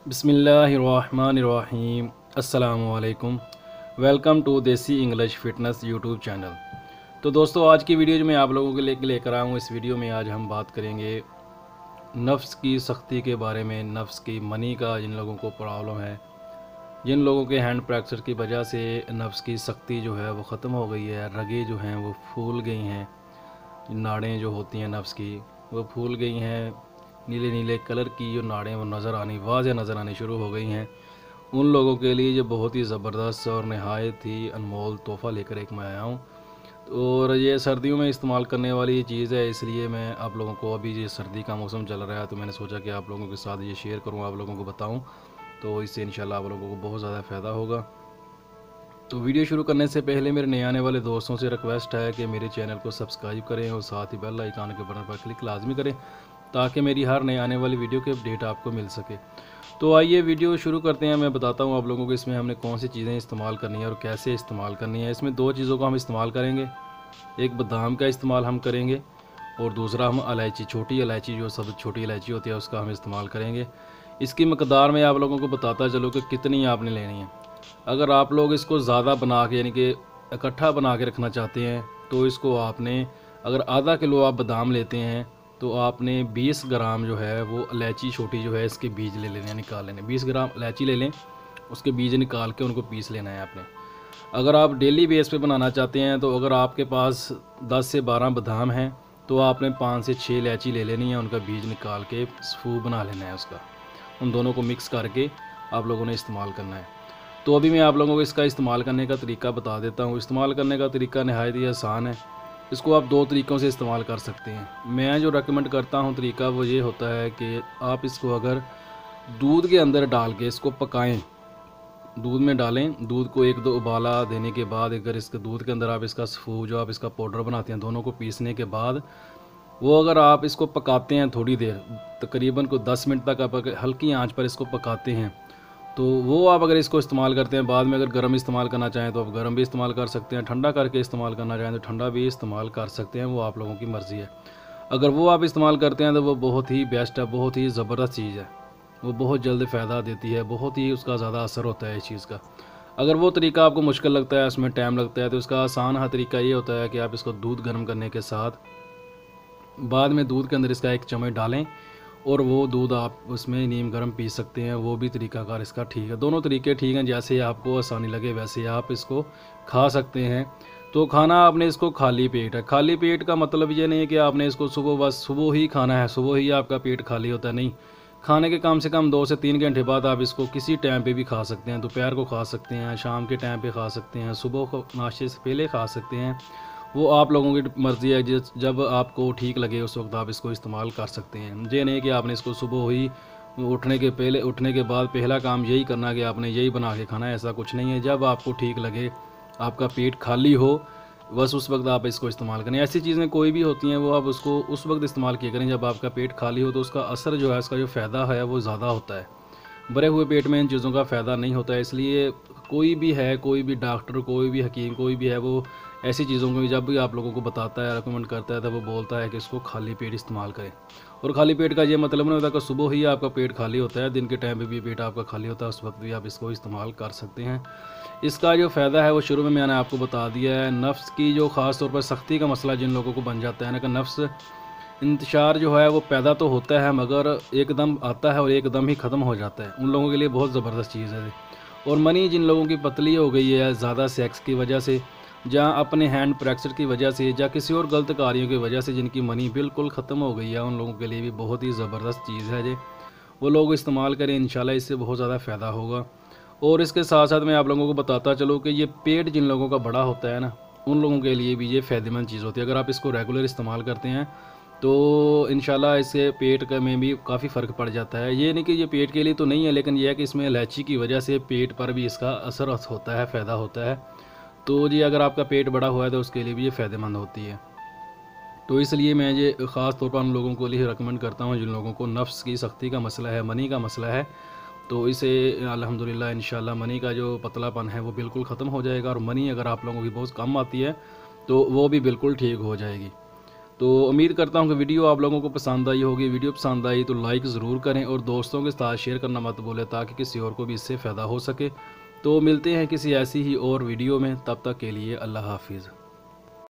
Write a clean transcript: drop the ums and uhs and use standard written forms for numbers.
बिस्मिल्लाहिर्रहमानिर्रहीम। अस्सलामुअलैकुम। Welcome to देसी इंग्लिश फ़िटनेस यूट्यूब चैनल। तो दोस्तों, आज की वीडियो जो मैं आप लोगों के लिए लेकर आया हूँ, इस वीडियो में आज हम बात करेंगे नफ्स की सख्ती के बारे में। नफ्स की मनी का जिन लोगों को प्रॉब्लम है, जिन लोगों के हैंड फ्रैक्चर की वजह से नफ्स की सख्ती जो है वो ख़त्म हो गई है, रगें जो हैं वो फूल गई हैं, नाड़ें जो होती हैं नफ्स की वो फूल गई हैं, नीले नीले कलर की जो नाड़ें वो नज़र आनी वाज़े नज़र आनी शुरू हो गई हैं, उन लोगों के लिए जो बहुत ही ज़बरदस्त और नहायत ही अनमोल तोहफ़ा लेकर एक मैं आया हूँ। और ये सर्दियों में इस्तेमाल करने वाली चीज़ है, इसलिए मैं आप लोगों को, अभी ये सर्दी का मौसम चल रहा है तो मैंने सोचा कि आप लोगों के साथ ये शेयर करूँ, आप लोगों को बताऊँ, तो इससे इंशाल्लाह आप लोगों को बहुत ज़्यादा फ़ायदा होगा। तो वीडियो शुरू करने से पहले मेरे नए आने वाले दोस्तों से रिक्वेस्ट है कि मेरे चैनल को सब्सक्राइब करें और साथ ही बेल आइकन के बटन पर क्लिक लाजमी करें ताकि मेरी हर नए आने वाली वीडियो की अपडेट आपको मिल सके। तो आइए वीडियो शुरू करते हैं। मैं बताता हूँ आप लोगों को इसमें हमने कौन सी चीज़ें इस्तेमाल करनी है और कैसे इस्तेमाल करनी है। इसमें दो चीज़ों का हम इस्तेमाल करेंगे, एक बादाम का इस्तेमाल हम करेंगे और दूसरा हम इलायची, छोटी इलायची जो सब छोटी इलायची होती है उसका हम इस्तेमाल करेंगे। इसकी मकदार में आप लोगों को बताता चलो कि कितनी आपने लेनी है। अगर आप लोग इसको ज़्यादा बना के, यानी कि इकट्ठा बना के रखना चाहते हैं, तो इसको आपने, अगर आधा किलो आप बादाम लेते हैं तो आपने 20 ग्राम जो है वो इलायची छोटी जो है इसके बीज ले लेने, निकाल लेने। 20 ग्राम इलायची ले लें, उसके बीज निकाल के उनको पीस लेना है आपने। अगर आप डेली बेस पे बनाना चाहते हैं तो अगर आपके पास 10 से 12 बादाम हैं तो आपने 5 से 6 इलायची ले लेनी है, उनका बीज निकाल के सूप बना लेना है उसका। उन दोनों को मिक्स करके आप लोगों ने इस्तेमाल करना है। तो अभी मैं आप लोगों को इसका इस्तेमाल करने का तरीका बता देता हूँ। इस्तेमाल करने का तरीका नहायत ही आसान है। इसको आप दो तरीक़ों से इस्तेमाल कर सकते हैं। मैं जो रेकमेंड करता हूँ तरीका वो ये होता है कि आप इसको अगर दूध के अंदर डाल के इसको पकाएं, दूध में डालें, दूध को एक दो उबाला देने के बाद अगर इसके दूध के अंदर आप इसका सफू जो आप इसका पाउडर बनाते हैं, दोनों को पीसने के बाद वो अगर आप इसको पकाते हैं थोड़ी देर, तकरीबन को 10 मिनट तक आप हल्की आंच पर इसको पकाते हैं, तो वो आप अगर इसको इस्तेमाल करते हैं, बाद में अगर गर्म इस्तेमाल करना चाहें तो आप गर्म भी इस्तेमाल कर सकते हैं, ठंडा करके इस्तेमाल करना चाहें तो ठंडा भी इस्तेमाल कर सकते हैं, वो आप लोगों की मर्ज़ी है। अगर वो आप इस्तेमाल करते हैं तो वो बहुत ही बेस्ट है, बहुत ही ज़बरदस्त चीज़ है, वो बहुत जल्द फ़ायदा देती है, बहुत ही उसका ज़्यादा असर होता है इस चीज़ का। अगर वो तरीका आपको मुश्किल लगता है, उसमें टाइम लगता है, तो इसका आसान हाँ तरीका ये होता है कि आप इसको दूध गर्म करने के साथ बाद में दूध के अंदर इसका 1 चम्मच डालें और वो दूध आप उसमें नीम गर्म पी सकते हैं। वो भी तरीकाकार इसका ठीक है। दोनों तरीके ठीक हैं, जैसे आपको आसानी लगे वैसे आप इसको खा सकते हैं। तो खाना आपने इसको खाली पेट है। खाली पेट का मतलब ये नहीं है कि आपने इसको सुबह बस सुबह ही खाना है, सुबह ही आपका पेट खाली होता है, नहीं। खाने के कम से कम 2 से 3 घंटे बाद आप इसको किसी टाइम पे भी खा सकते हैं। दोपहर को खा सकते हैं, शाम के टाइम पे खा सकते हैं, सुबह को नाश्ते से पहले खा सकते हैं। वो आप लोगों की मर्ज़ी है, जब आपको ठीक लगे उस वक्त आप इसको इस्तेमाल कर सकते हैं। ये नहीं कि आपने इसको सुबह ही उठने के बाद पहला काम यही करना कि आपने यही बना के खाना है, ऐसा कुछ नहीं है। जब आपको ठीक लगे, आपका पेट खाली हो, बस उस वक्त आप इसको इस्तेमाल करें। ऐसी चीज़ें कोई भी होती हैं वो आप उसको उस वक्त इस्तेमाल किया करें जब आपका पेट खाली हो, तो उसका असर जो है, उसका जो फ़ायदा है वो ज़्यादा होता है। भरे हुए पेट में इन चीज़ों का फ़ायदा नहीं होता है। इसलिए कोई भी है, कोई भी डॉक्टर, कोई भी हकीम, कोई भी है, वो ऐसी चीज़ों को जब भी आप लोगों को बताता है, रिकमेंड करता है, तब वो बोलता है कि इसको खाली पेट इस्तेमाल करें। और खाली पेट का ये मतलब नहीं होता कि सुबह ही आपका पेट खाली होता है, दिन के टाइम पे भी पेट आपका खाली होता है, उस वक्त भी आप इसको इस्तेमाल कर सकते हैं। इसका जो फ़ायदा है वो शुरू में मैंने आपको बता दिया है। नफ्स की जो ख़ास तौर पर सख्ती का मसला जिन लोगों को बन जाता है ना, कि नफ्स इंतशार जो है वो पैदा तो होता है मगर एकदम आता है और एकदम ही ख़त्म हो जाता है, उन लोगों के लिए बहुत ज़बरदस्त चीज़ है। और मनी जिन लोगों की पतली हो गई है ज़्यादा सेक्स की वजह से, या अपने हैंड फ्रैक्चर की वजह से, या किसी और गलत कार्यों की वजह से जिनकी मनी बिल्कुल ख़त्म हो गई है, उन लोगों के लिए भी बहुत ही ज़बरदस्त चीज़ है। जे वो लोग इस्तेमाल करें, इंशाल्लाह इससे बहुत ज़्यादा फ़ायदा होगा। और इसके साथ साथ मैं आप लोगों को बताता चलूँ कि ये पेट जिन लोगों का बड़ा होता है ना, उन लोगों के लिए भी ये फ़ायदेमंद चीज़ होती है। अगर आप इसको रेगुलर इस्तेमाल करते हैं तो इंशाल्लाह इससे पेट का में भी काफ़ी फ़र्क पड़ जाता है। ये नहीं कि ये पेट के लिए तो नहीं है, लेकिन यह है कि इसमें इलायची की वजह से पेट पर भी इसका असर होता है, फ़ायदा होता है। तो जी अगर आपका पेट बड़ा हुआ है तो उसके लिए भी ये फ़ायदेमंद होती है। तो इसलिए मैं ये ख़ास तौर पर उन लोगों को लिए रिकमेंड करता हूँ जिन लोगों को नफ्स की सख्ती का मसला है, मनी का मसला है। तो इसे अल्हम्दुलिल्लाह इंशाल्लाह मनी का जो पतलापन है वो बिल्कुल ख़त्म हो जाएगा, और मनी अगर आप लोगों की बहुत कम आती है तो वो भी बिल्कुल ठीक हो जाएगी। तो उम्मीद करता हूँ कि वीडियो आप लोगों को पसंद आई होगी। वीडियो पसंद आई तो लाइक ज़रूर करें और दोस्तों के साथ शेयर करना मत भूलें ताकि किसी और को भी इससे फ़ायदा हो सके। तो मिलते हैं किसी ऐसी ही और वीडियो में, तब तक के लिए अल्लाह हाफिज़।